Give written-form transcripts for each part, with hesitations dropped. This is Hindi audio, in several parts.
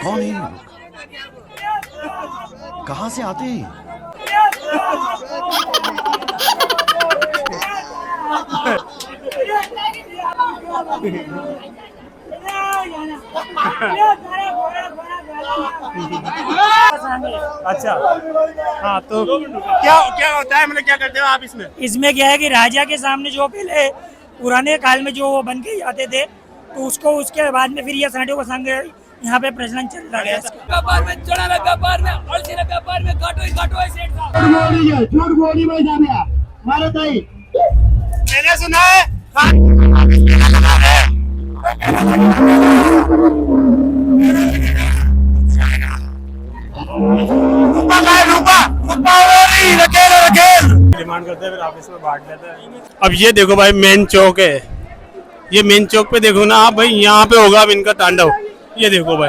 कौन है ये लोग? कहाँ से आते हैं? अच्छा, हाँ तो क्या क्या होता है, मतलब क्या करते हो आप इसमें? इसमें क्या है कि राजा के सामने जो पहले पुराने काल में जो वो बन के जाते थे, तो उसको उसके बाद में फिर ये सांडों का संग यहाँ पे प्रचलन चल रहा है। गब्बार में चढ़ा लगा, गब्बार में अलसी लगा, गब्बार में काटो ही है सेठ साहब। झूठ बोली में जाने मारो ताई। मैंने सुना है डिमांड करते हैं, फिर आप इसमें बांट लेते हैं। अब ये देखो भाई, मेन चौक है, ये मेन चौक पे देखो ना आप भाई, यहाँ पे होगा अब इनका तांडव। ये देखो भाई,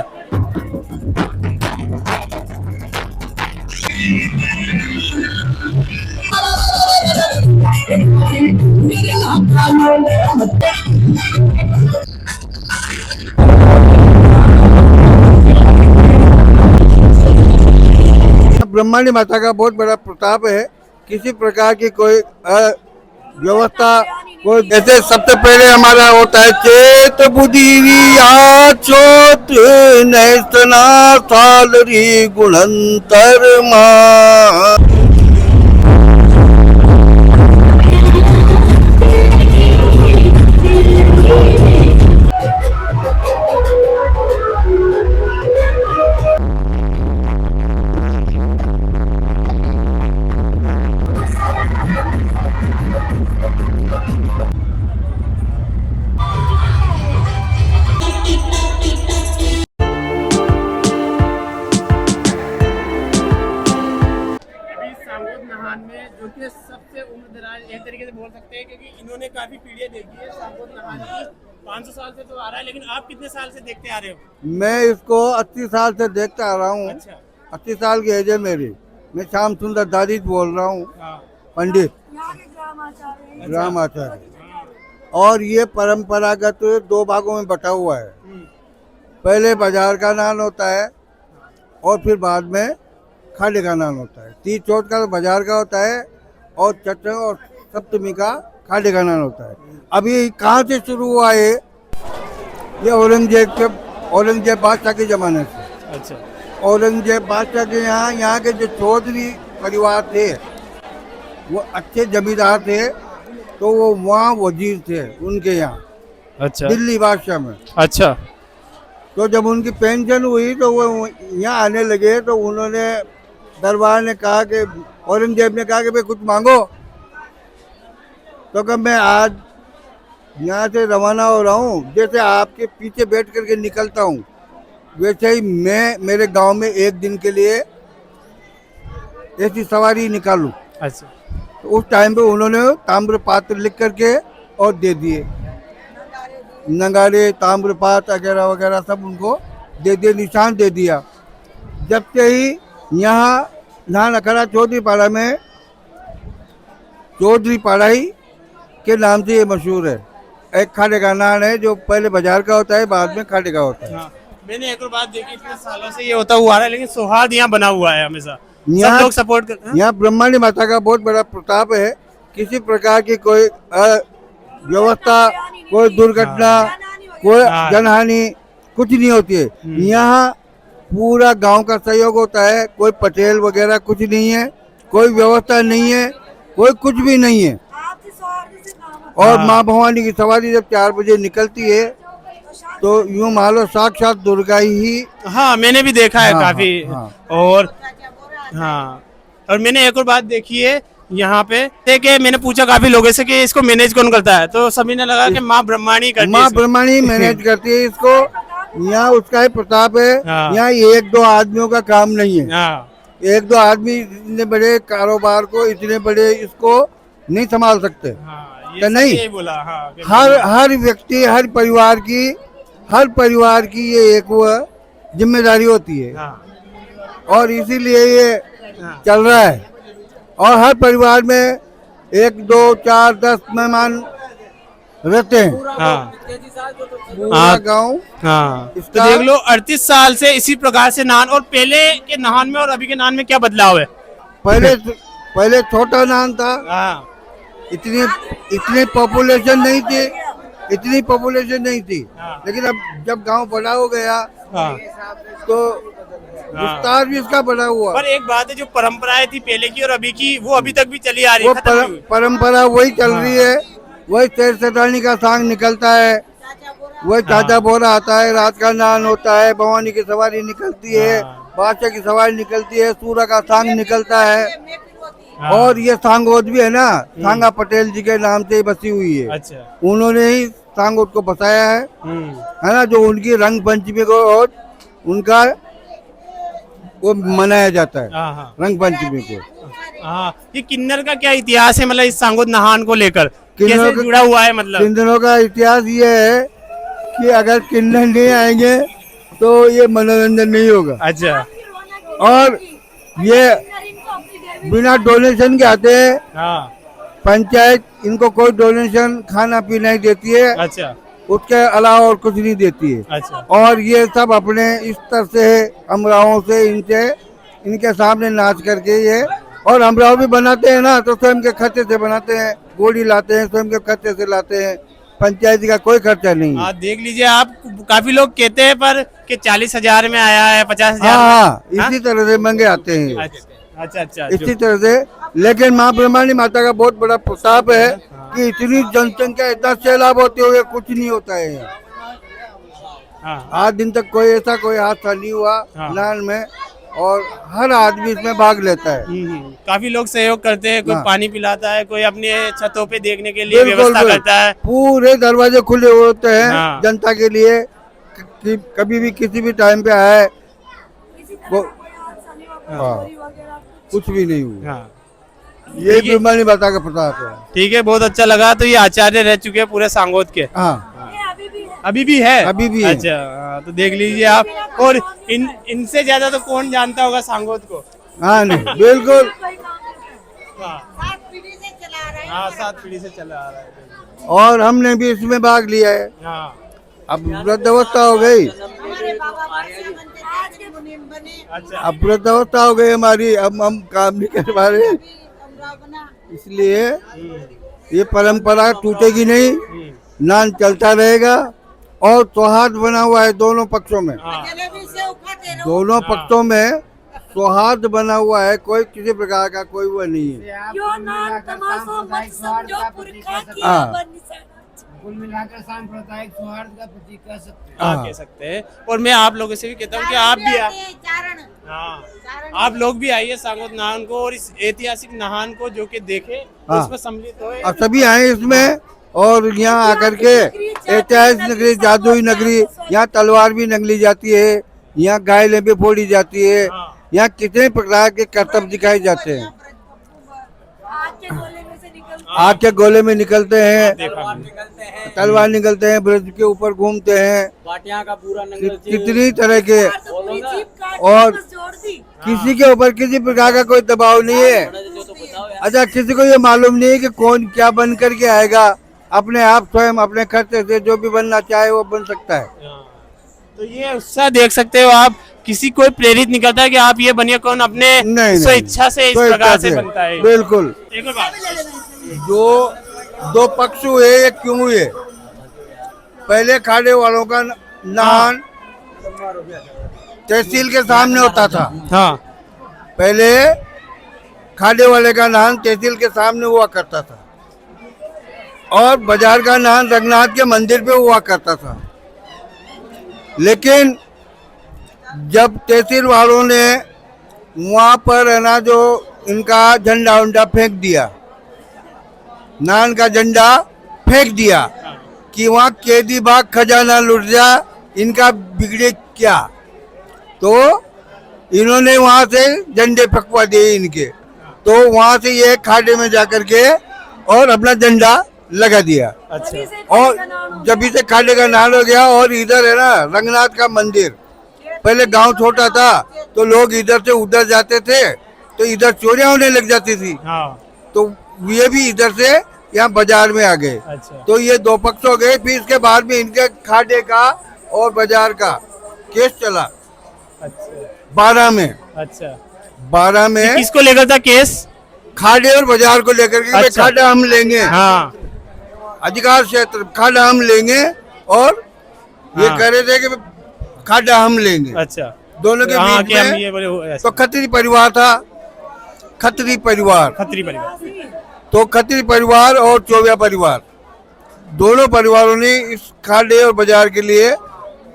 ब्रह्मांडी माता का बहुत बड़ा प्रताप है। किसी प्रकार की कोई व्यवस्था कोई, जैसे सबसे पहले हमारा होता है चेत बुद्धि चोत नैसना सालरी गुणंतर मां। जो कि सबसे उम्रदराज एक तरीके से बोल सकते हैं, क्योंकि इन्होंने काफी पीढ़ियां देखी है। सांगोद नहान की 500 साल से तो आ रहा है, लेकिन आप कितने साल से देखते आ रहे हो? मैं इसको 80 साल से देखता आ रहा हूँ। अच्छा, 80 साल की एज है मेरी। मैं श्याम सुंदर दादी बोल रहा हूँ, हाँ, पंडित ग्राम आचार्य। और ये परंपरागत 2 भागों में बटा हुआ है। पहले बाजार का नान होता है और फिर बाद में खाड़े का नान होता है। 30 चौथ का बाजार का होता है और चतुर्थी और सप्तमी का खाड़े का नान होता है। अभी कहाँ से शुरू हुआ है? ये औरंगजेब बादशाह के ज़माने से। अच्छा, औरंगजेब बादशाह के यहाँ के जो चौधरी परिवार थे वो अच्छे जमींदार थे, तो वो वहाँ वजीर थे उनके यहाँ। अच्छा, दिल्ली बादशाह में। अच्छा, तो जब उनकी पेंशन हुई तो वो यहाँ आने लगे, तो उन्होंने दरबार ने कहा कि औरंगजेब ने कहा कि भाई कुछ मांगो। तो कब मैं आज यहाँ से रवाना हो रहा हूँ, जैसे आपके पीछे बैठ करके निकलता हूँ, वैसे ही मैं मेरे गांव में एक दिन के लिए ऐसी सवारी निकालूं। अच्छा, तो उस टाइम पे उन्होंने ताम्र पात्र लिख करके और दे दिए, नगाड़े ताम्र पात्र वगैरह वगैरह सब उनको दे दिए, निशान दे दिया। जब से ही यहाँ नान अखाड़ा चौधरी पाड़ा में चौधरी पाड़ाई के नाम से ये मशहूर है। एक खाड़े का नान है जो पहले बाजार का होता है, बाद में खाड़े का होता है। हाँ। मैंने एक और बात देखी, इतने सालों से ये होता हुआ आ रहा है, लेकिन सौहार्द यहाँ बना हुआ है हमेशा, सब लोग सपोर्ट करते हैं। यहाँ ब्रह्मांडी माता का बहुत बड़ा प्रताप है। किसी प्रकार की कोई व्यवस्था, कोई दुर्घटना, कोई जनहानि कुछ नहीं होती है। यहाँ पूरा गांव का सहयोग होता है। कोई पटेल वगैरह कुछ नहीं है, कोई व्यवस्था नहीं है, कोई कुछ भी नहीं है। और माँ भवानी की सवारी जब 4 बजे निकलती है तो यूँ मान लो साक्षात दुर्गा ही। हाँ, मैंने भी देखा है काफी। और हाँ, और मैंने एक और बात देखी है यहाँ पे कि मैंने पूछा काफी लोगों से कि इसको मैनेज कौन करता है, तो सभी ने लगा कि माँ ब्रह्माणी करती है। माँ ब्रह्माणी मैनेज करती है इसको। यहाँ उसका ही प्रताप है। यहाँ 1-2 आदमियों का काम नहीं है। 1-2 आदमी इतने बड़े कारोबार को, इतने बड़े इसको नहीं संभाल सकते। ये नहीं बोला। हर व्यक्ति, हर परिवार की ये एक वो जिम्मेदारी होती है। और इसीलिए ये चल रहा है। और हर परिवार में 1, 2, 4, 10 मेहमान रहते हैं। हाँ पूरा गांव हाँ। तो इसका- देख लो 38 साल से इसी प्रकार से नहान। और पहले के नहान में और अभी के नहान में क्या बदलाव है? पहले छोटा नान था, हाँ इतनी पॉपुलेशन नहीं थी, इतनी पॉपुलेशन नहीं थी। हाँ। लेकिन अब जब गांव बड़ा हो गया हाँ। तो विस्तार भी इसका बड़ा हुआ। पर एक बात है, जो परंपराएं थी पहले की और अभी की, वो अभी तक भी चली आ रही वो है, खत्म नहीं हुई। परंपरा वही चल रही है। वही शेर सदानी का सांग निकलता है, वही चाचा बोरा आता है, रात का नान होता है, भवानी की सवारी निकलती है, बादशाह की सवारी निकलती है, सूरा का सांग निकलता है। हाँ। और ये सांगोद भी है ना, सांगा पटेल जी के नाम से ही बसी हुई है। अच्छा। उन्होंने ही सांगोद को बसाया है ना, जो उनकी रंग पंचमी को और उनका वो मनाया जाता है, हाँ हाँ रंग पंचमी को। हाँ। ये किन्नर का क्या इतिहास है, मतलब इस सांगोद नहान को लेकर किन्नर कैसे का- जुड़ा हुआ है? मतलब किन्नरों का इतिहास ये है कि अगर किन्नर नहीं आएंगे तो ये मनोरंजन नहीं होगा। अच्छा। और ये बिना डोनेशन के आते हैं। हाँ। पंचायत इनको कोई डोनेशन खाना पीना ही देती है, अच्छा उसके अलावा और कुछ नहीं देती है। अच्छा। और ये सब अपने स्तर से अमराओं से इनके सामने नाच करके ये, और अमराव भी बनाते हैं ना तो स्वयं के खर्चे से बनाते हैं, गोली लाते हैं स्वयं के खर्चे से लाते हैं, पंचायती का कोई खर्चा नहीं है। हाँ देख लीजिए आप, काफी लोग कहते हैं पर कि 40,000 में आया है, 50,000 हाँ, में। इसी तरह से मंगे आते हैं। अच्छा अच्छा। इसी तरह से। लेकिन माँ ब्रह्माणी माता का बहुत बड़ा प्रताप है कि इतनी जनसंख्या, इतना सैलाब होते हुए कुछ नहीं होता है यहाँ। हाँ। आज दिन तक कोई हादसा नहीं हुआ हाँ। नान में, और हर आदमी इसमें भाग लेता है। काफी लोग सहयोग करते हैं, कोई हाँ। पानी पिलाता है, कोई अपने छतों पे देखने के लिए बिल्कुल व्यवस्था करता है। पूरे दरवाजे खुले होते हैं हाँ। जनता के लिए कि कभी भी किसी भी टाइम पे आए वो हाँ, कुछ भी नहीं हुआ। हाँ ये ठीक है। ब्रह्माणी माता का प्रताप है। ठीक है, बहुत अच्छा लगा। तो ये आचार्य रह चुके हैं पूरे सांगोद के, हाँ, अभी भी है? अभी भी है। अच्छा हाँ, तो देख लीजिए आप। और इनसे ज्यादा तो कौन जानता होगा सांगोद को? हाँ नहीं बिल्कुल। हाँ 7 पीढ़ी से चला आ रहा है। और हमने भी इसमें भाग लिया है। हाँ अब वृद्धावस्था हो गई, अच्छा। अब वृद्धावस्था हो गई हमारी, अब हम काम नहीं कर पा रहे, इसलिए ये परंपरा टूटेगी नहीं, नान चलता रहेगा। और सौहार्द बना हुआ है दोनों पक्षों में, दोनों पक्षों में सौहार्द बना हुआ है, कोई किसी प्रकार का कोई वो नहीं है। हाँ। कुल मिलाकर सांप्रदायिक सौहार्द का प्रतीक कह सकते हैं। हाँ कह सकते हैं। और मैं आप लोगों से भी कहता हूँ कि आप भी हाँ आप लोग भी आइए सांगोद नहान को, और इस ऐतिहासिक नहान को जो कि देखे, हाँ। इसमें सम्मिलित होए। अब सभी आए इसमें, और यहाँ आकर के ऐतिहासिक नगरी, जादुई नगरी, यहाँ तलवार भी नगली जाती है, यहाँ गायलें भी फोड़ी जाती है, यहाँ कितने प्रकार के कर्तव्य दिखाए जाते हैं। आग के गोले में निकलते हैं, तलवार निकलते हैं, ब्रज के ऊपर घूमते हैं, कितनी तरह के। और किसी के ऊपर किसी प्रकार का कोई दबाव नहीं है। अच्छा, किसी को ये मालूम नहीं है कि कौन क्या बन करके आएगा, अपने आप स्वयं अपने खर्चे से जो भी बनना चाहे वो बन सकता है। तो ये उत्साह देख सकते हो आप, किसी कोई प्रेरित निकलता है कि आप ये बनिए, कौन अपने स्वेच्छा से इस प्रकार से बनता है। बिल्कुल। एक और बात, जो दो पक्ष हुए ये क्यों हुए? पहले खाड़े वालों का नहान तहसील के सामने होता था। हाँ पहले खाड़े वाले का नहान तहसील के सामने हुआ करता था, और बाजार का नहान रंगनाथ के मंदिर पे हुआ करता था। लेकिन जब तहसील वालों ने वहाँ पर है ना, जो इनका झंडा उंडा फेंक दिया, नान का झंडा फेंक दिया कि वहाँ कैदी बाग खजाना लुट जा, इनका बिगड़े क्या, तो इन्होंने वहाँ से झंडे फेंकवा दिए इनके। तो वहाँ से ये खाड़े में जाकर के और अपना झंडा लगा दिया। अच्छा। और जब इसे खाड़े का नाल हो गया, और इधर है ना रंगनाथ का मंदिर, पहले गांव छोटा था तो लोग इधर से उधर जाते थे, तो इधर चोरियां होने लग जाती थी, हाँ तो ये भी इधर से यहाँ बाजार में आ गए। अच्छा तो ये दो पक्ष हो गए। फिर इसके बाद में इनके खाडे का और बाजार का केस चला अच्छा 12 में। अच्छा 12 में किसको लेकर था केस? खाडे और बाजार को लेकर के, भाई अच्छा। खाडा हम लेंगे, हाँ अधिकार क्षेत्र खाडा हम लेंगे, और ये हाँ। कह रहे थे कि खाडा हम लेंगे। अच्छा दोनों के हाँ बीच कि हम में ये बोले तो खत्री परिवार था, खत्री परिवार। खत्री परिवार। तो खत्री परिवार और चौबिया परिवार, दोनों परिवारों ने इस खाडे और बाजार के लिए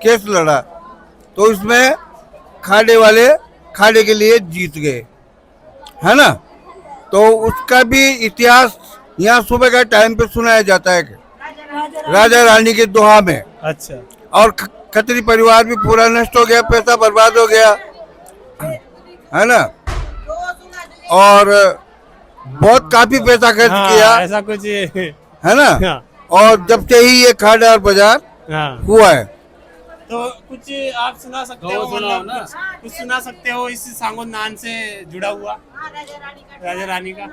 केस लड़ा। तो इसमें खाडे वाले खाडे के लिए जीत गए, है ना। तो उसका भी इतिहास यहाँ सुबह का टाइम पे सुनाया जाता है कि राजा रानी के दोहा में। अच्छा और खत्री परिवार भी पूरा नष्ट हो गया, पैसा बर्बाद हो गया, है ना। और बहुत काफी पैसा खर्च हाँ, किया, ऐसा कुछ है ना। हाँ। और जब से ही ये खाडा और बाजार हाँ हुआ है। तो कुछ आप सुना सकते हो, मतलब कुछ सुना सकते हो इस सांगोद नान से जुड़ा हुआ राजा रानी का,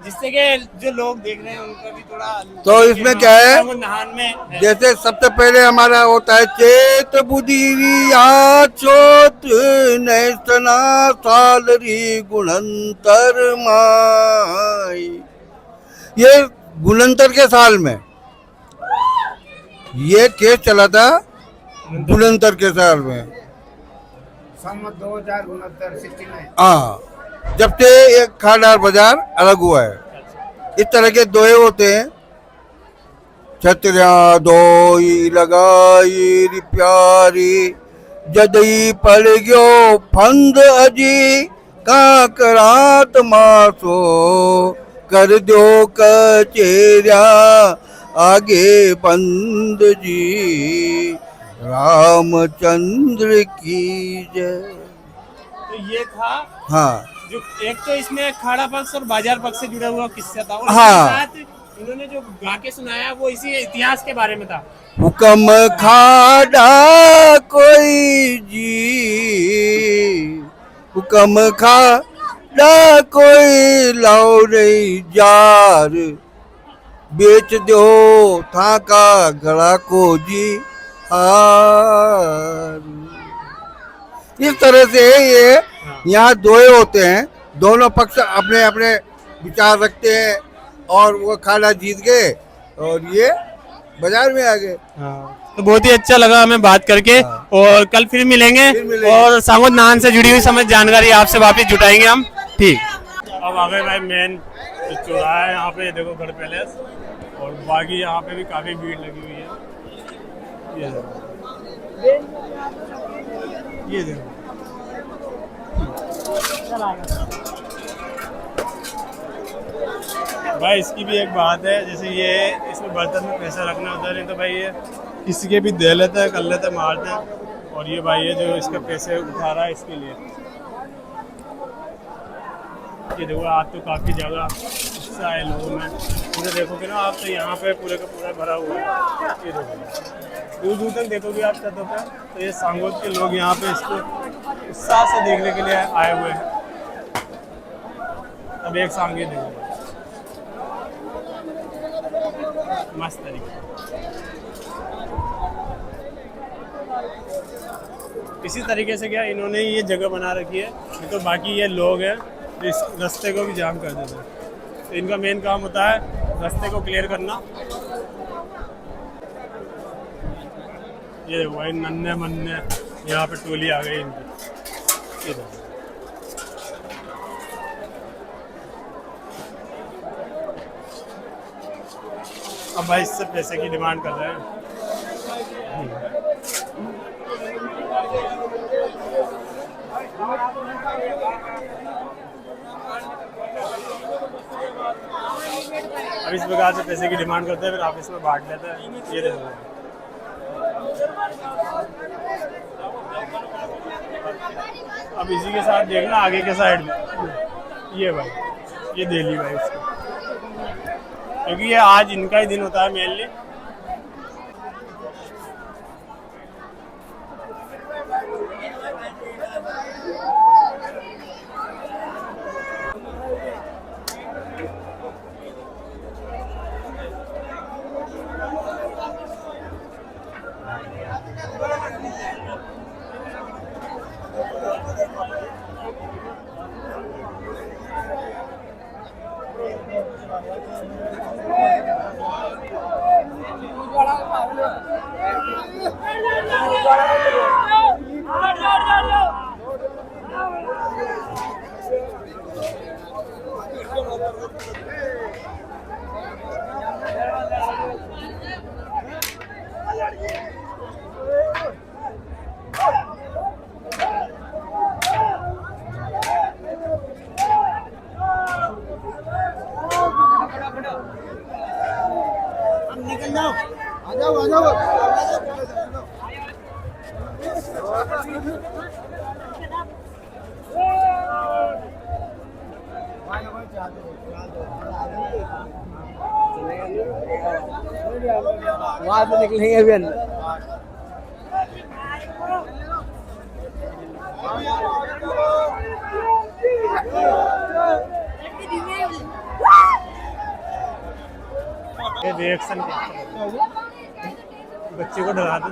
जिससे कि जो लोग देख रहे हैं उनका भी थोड़ा। तो इसमें क्या है, सांगोद नान में जैसे सबसे पहले हमारा होता है चेत बुधिरिया चोत नैसना सालरी गुणंतर माई। ये गुणंतर के साल में ये केस चला था, गुणंतर के साल में। सम्मत 2069 हाँ, जब से एक खाडा और बाजार अलग हुआ है। इस तरह के दोहे होते हैं, छत्रिया दोई लगाई री प्यारी जदई पड़ गयो फंद अजी काकरात मासो कर दो कचेरिया आगे बंद जी रामचंद्र की जय। तो ये था। हाँ जो एक तो इसमें खाड़ा पक्ष और बाजार पक्ष से जुड़ा हुआ किस्सा था, और हाँ। इसके साथ इन्होंने जो गा के सुनाया वो इसी इतिहास के बारे में था। हुक्म खाड़ा कोई जी, हुक्म खाड़ा कोई लाओ रे जार, बेच दो था का गला को जी हार। इस तरह से ये यहाँ दोहे होते हैं, दोनों पक्ष अपने अपने विचार रखते हैं, और वो खाड़ा जीत गए और ये बाजार में आ गए। तो बहुत ही अच्छा लगा हमें बात करके, और कल फिर मिलेंगे, और सांगोद नान से जुड़ी हुई समझ जानकारी आपसे वापस जुटाएंगे हम। ठीक। अब आ गए भाई मेन जो चौराहा है, यहाँ पे देखो गढ़ पैलेस, और बाकी यहाँ पे भी काफी भीड़ लगी हुई है। ये देखो भाई, इसकी भी एक बात है, जैसे ये इसमें बर्तन में पैसा रखना होता है, नहीं तो भाई ये किसी के भी दे लेते हैं, कर लेते हैं, मारते हैं। और ये भाई ये जो इसके पैसे उठा रहा है इसके लिए, ये देखो आज तो काफ़ी जगह हिस्सा है लोगों में, पूरे देखोगे ना आप तो यहाँ पे पूरे का पूरा भरा हुआ है। ये देखो दूर दूर तक देखोगे आप छतों पे, तो ये सांगोद के लोग यहाँ पे इसको उत्साह से देखने के लिए आए हुए हैं। अब एक सांगे देखो मस्त तरीके, इसी तरीके से क्या इन्होंने ये जगह बना रखी है, नहीं तो बाकी ये लोग हैं जो इस रास्ते को भी जाम कर देते हैं। तो इनका मेन काम होता है रास्ते को क्लियर करना। ये देखो भाई नन्हे मन्ने यहाँ पे टोली आ गई इनकी। ये देखो अब भाई इससे पैसे की डिमांड कर रहे हैं। अब इस प्रकार से पैसे की डिमांड करते हैं, फिर आपस में बांट लेते हैं। ये देखो अब इसी के साथ देखना आगे के साइड में ये भाई ये दे ली भाई इसको, क्योंकि ये आज इनका ही दिन होता है मेनली। वहाँ से निकलेंगे अभी अंदर। ये रिएक्शन बच्चे को डरा दो।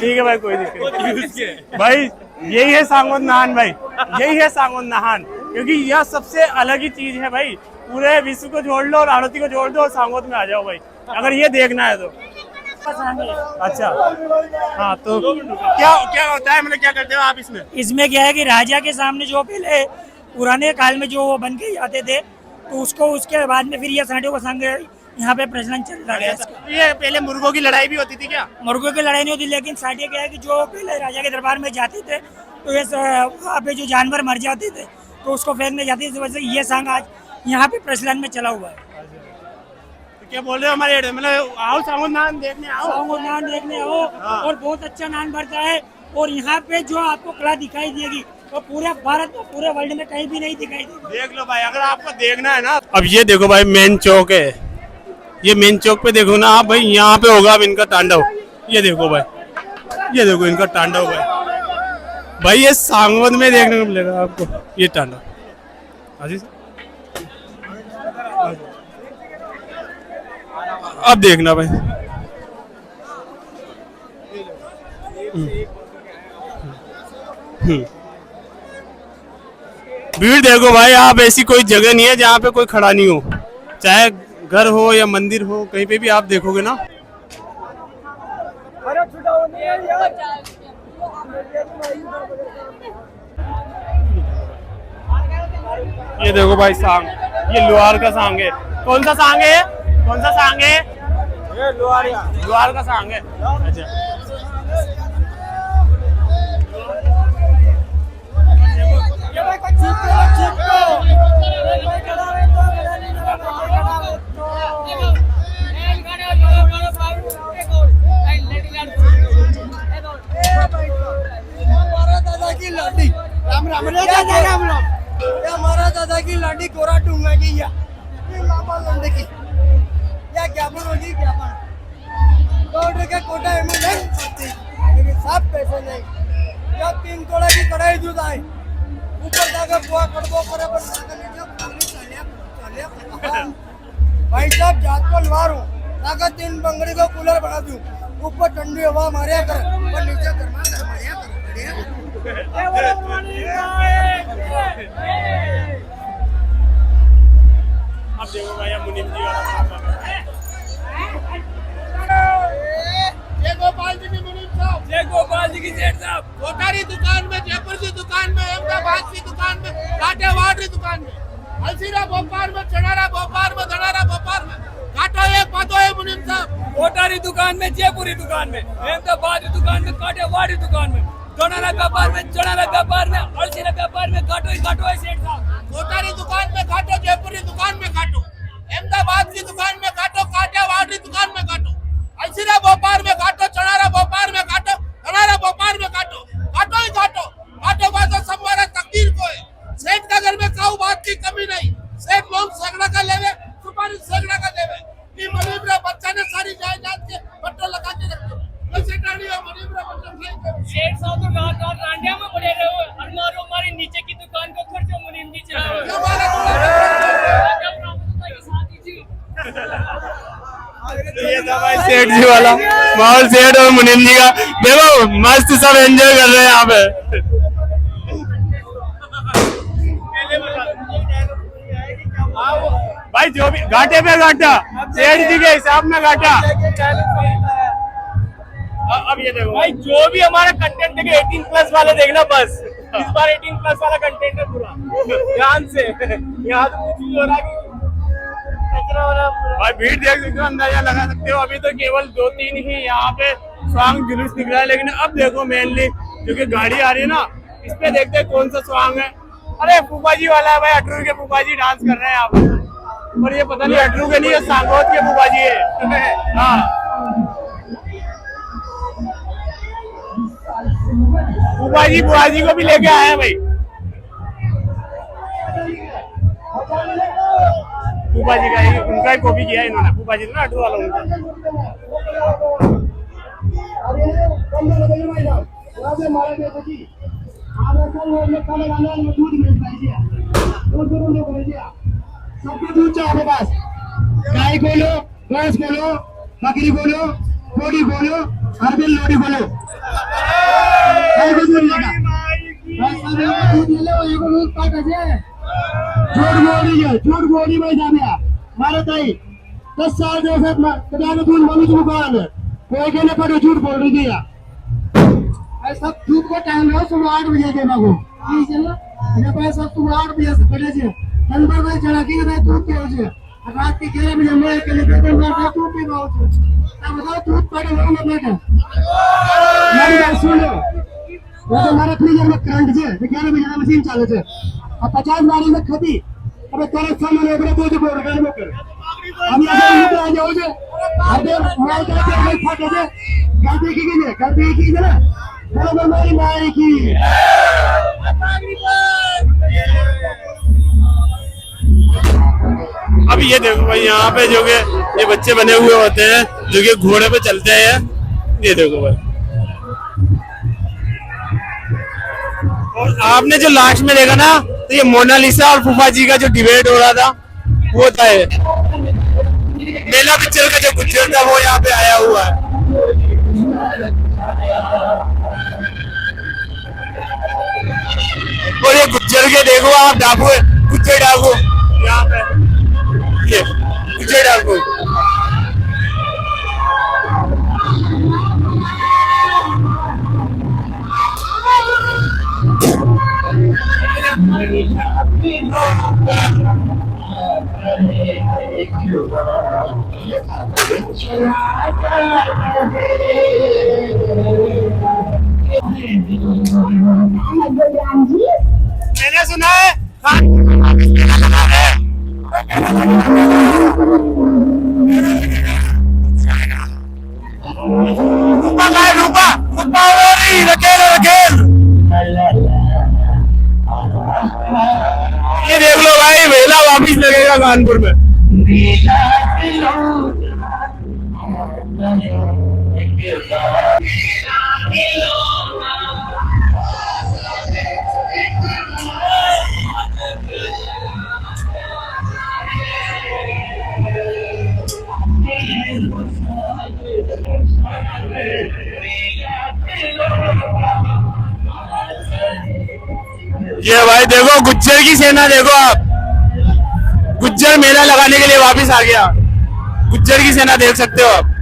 ठीक है भाई, कोई दिक्कत नहीं भाई। यही है सांगोद नाहन भाई, यही है सांगोद नाहन, क्योंकि यह सबसे अलग ही चीज है भाई। पूरे विश्व को जोड़ लो और आरती को जोड़ दो और सांगोद में आ जाओ भाई, अगर ये देखना है तो। अच्छा हाँ, तो क्या क्या होता है, मतलब क्या करते हो आप इसमें? इसमें क्या है कि राजा के सामने जो पहले पुराने काल में जो वो बन के जाते थे, तो उसको उसके बाद में फिर ये सांडों का संग यहाँ पे प्रचलन चल रहा है। ये पहले मुर्गों की लड़ाई भी होती थी क्या? मुर्गों की लड़ाई नहीं होती, लेकिन साढ़े क्या है कि जो पहले राजा के दरबार में जाते थे तो ये वहाँ पे जो जानवर मर जाते थे तो उसको फेंकने जाते थे। इस वजह से ये सांग आज यहाँ पे प्रचलन में चला हुआ है। तो क्या बोल रहे हो हमारे, मतलब आओ सांगोद नाहन देखने आओ, सांगोद नाहन देखने आओ। और बहुत अच्छा नाहन बढ़ता है। और यहाँ पे जो आपको कला दिखाई देगी वो पूरे भारत में, पूरे वर्ल्ड में कहीं भी नहीं दिखाई देगी। देख लो भाई, अगर आपको देखना है ना। अब ये देखो भाई, मेन चौक है, ये मेन चौक पे देखो ना आप भाई, यहाँ पे होगा अब इनका तांडव। ये देखो भाई, ये देखो इनका तांडव भाई, ये सांगोद में देखने को मिलेगा आपको ये तांडव। अब देखना भाई, भीड़ देखो भाई आप, ऐसी कोई जगह नहीं है जहाँ पे कोई खड़ा नहीं हो, चाहे घर हो या मंदिर हो, कहीं पे भी आप देखोगे ना। ये देखो भाई सांग, ये लोहार का सांग है। कौन सा सांग है, कौन सा सांग है? ये लोहार का सांग है। अच्छा हमारा दादा की लाडी कोरा टूंगा की या मामा लंडे की या ज्ञापन होगी, ज्ञापन कोट के कोटा में नहीं पड़ती, लेकिन सब पैसे नहीं। या 3 तोड़े की कढ़ाई दूध आई ऊपर जाकर बुआ कड़बो करे पर भाई साहब जात को लवार हूँ, ताकत 3 बंगड़ी को कूलर बना दूं, ऊपर ठंडी हवा मारिया कर और नीचे गर्मा गरमाया कर। अब देखो भाई मुनीम जी वाला जय गोपाल जी की मुनीम साहब, जय गोपाल जी की सेठ साहब। कोठारी दुकान में, जयपुर की दुकान में, अहमदाबाद की दुकान में, काटेवाड़ की दुकान में, अलसीरा भोपाल में, चनारा भोपाल में, धनारा भोपाल में, काटो एक बातो है मुनीम साहब। कोठारी दुकान में, जयपुरी दुकान में, अहमदाबाद की दुकान में, काटेवाड़ की दुकान में, दोनारा व्यापार में, चनारा व्यापार में, अलसीरा व्यापार में काटो ही काटो है सेठ साहब। कोठारी दुकान में काटो, जयपुरी दुकान में काटो, अहमदाबाद की दुकान में काटो, काटेवाड़ की दुकान में काटो, अलसीरा भोपाल में काटो, चनारा भोपाल में काटो, धनारा भोपाल में काटो, काटो ही काटो। काटो बात सब हमारा तकदीर को है। सेठ का घर में काऊ बात की कमी नहीं, सेठ लोग सगड़ा का लेवे, सुपारी सगड़ा का लेवे। ये मनीबरा बच्चा ने सारी जायदाद के पट्टो लगा के रखे, सेठानी और मनीबरा बच्चा नहीं। सेठ साहब तो रात रात रांडिया में पड़े रहे हो, अलमारो हमारी नीचे की दुकान को खर्चो मुनीम जी चलाओ। ये था भाई सेठ जी वाला माहौल, सेठ और मुनीम जी का देखो मस्त सब एंजॉय कर रहे हैं यहाँ पे। भाई जो भी घाटे पे घाटा, सेठ जी के हिसाब में घाटा। अब ये देखो भाई जो भी हमारा कंटेंट देखे 18+ वाले देखना बस। इस बार 18+ वाला कंटेंट है पूरा, ध्यान से। यहाँ तो कुछ नहीं हो रहा कि कचरा हो रहा है पूरा। भाई भीड़ देख सकते हो, अंदाजा लगा सकते हो। अभी तो केवल 2-3 ही यहाँ पे स्वांग जुलूस दिख रहा है, लेकिन अब देखो मेनली जो कि गाड़ी आ रही है ना, इस पे देखते हैं कौन सा स्वांग है। अरे फूफा जी वाला है भाई, अटरू के फूफा जी डांस कर रहे हैं यहाँ पे। और ये पता नहीं अटरू के नहीं, ये सांगोद के फूफा जी है। हाँ फूफा जी बुआ जी को भी लेके आए हैं भाई। फूफा जी का ही, उनका ही कॉपी किया इन्होंने। फूफा जी ना अटरू वाला उनका। सबको दूध चाहिए पास। गाय बोलो, भैंस बोलो, बकरी बोलो, घोड़ी बोलो, अरबी लोड़ी बोलो। गाय को दूध लेगा। दूध ले लो, एक दूध पाक है। झूठ बोली भाई जामिया। मारे ताई 10 साल से कदा दूध मम्मी की दुकान है। कोई के लिए पर झूठ बोल रही थी यार। सब दूध को टाइम लो, सुबह 8 बजे देना को। ठीक है ना? मेरे पास सब सुबह 8 बजे से पड़े थे। नंबर में चढ़ा के गए दूध के उसे। रात के 11 बजे मैं के लिए दूध बैठा दूध पी रहा हूँ। अब बताओ दूध पड़े हो ना बेटा। मेरी बात सुनो। वो तो हमारे फ्रीजर में करंट है, 11 बजे मशीन चालू है। अब 50 बारी में खती। अब तेरे सामने एक दूध बोल रहे हैं कर। हम यहाँ से आ जाओ जे। अबे मैं तो कोई फटे दे। गलती की नहीं, गलती की ना। बोलो मेरी माई की। अब ये देखो भाई, यहाँ पे जो कि ये बच्चे बने हुए होते हैं जो कि घोड़े पे चलते हैं। ये देखो भाई, और आपने जो लास्ट में देखा ना, तो ये मोनालिसा और फूफा जी का जो डिबेट हो रहा था वो था। मेला पिक्चर का जो गुज्जर था वो यहाँ पे आया हुआ है। और ये गुज्जर के देखो आप, डाकू है, गुज्जर डाकू यहाँ पे, ये गुज्जर डाकू। मैंने सुना है ये देख लो भाई, मेला वापिस लगेगा कानपुर में। ये भाई देखो गुज्जर की सेना, देखो आप, गुज्जर मेला लगाने के लिए वापस आ गया। गुज्जर की सेना देख सकते हो आप।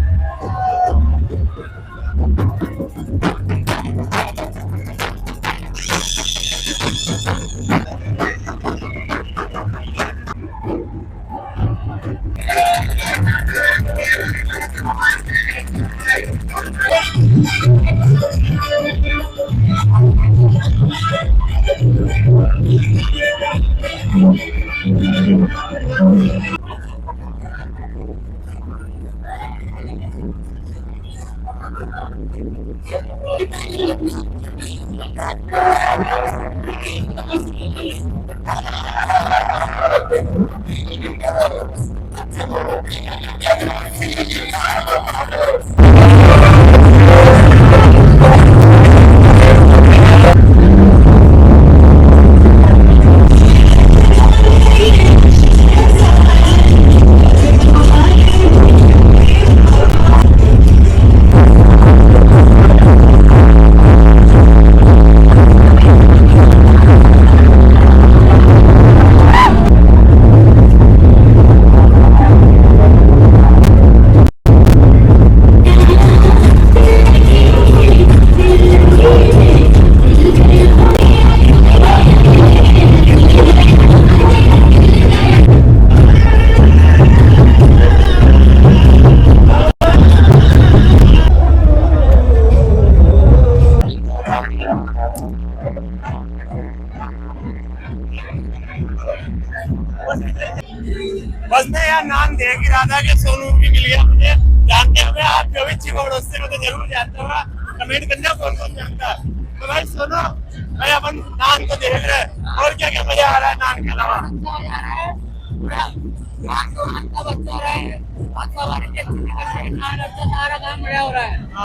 बस मैं यार नाम देख ही रहा था कि सोनू भी मिल गया मुझे। जानते हुए आप जो भी चिकोड़ोस्ते को तो जरूर जानते होगा, कमेंट करना कौन कौन जानता है। तो भाई सोनू भाई अपन नान तो देख रहे हैं, और क्या क्या मजा आ रहा है नान के अलावा? सारा काम बढ़िया हो रहा है।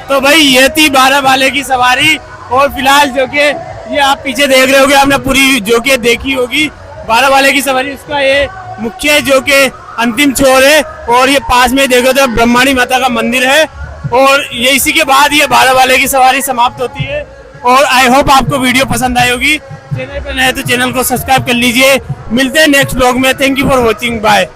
तो भाई ये थी 12 वाले की सवारी। और फिलहाल जो कि ये आप पीछे देख रहे होगे, आपने पूरी जो कि देखी होगी 12 वाले की सवारी। उसका ये मुख्य जो कि अंतिम छोर है, और ये पास में देखो तो ब्रह्माणी माता का मंदिर है। और ये इसी के बाद ये 12 वाले की सवारी समाप्त होती है। और आई होप आपको वीडियो पसंद आई होगी। चैनल पर नए तो चैनल को सब्सक्राइब कर लीजिए। मिलते हैं नेक्स्ट ब्लॉग में। Thank you for watching, bye.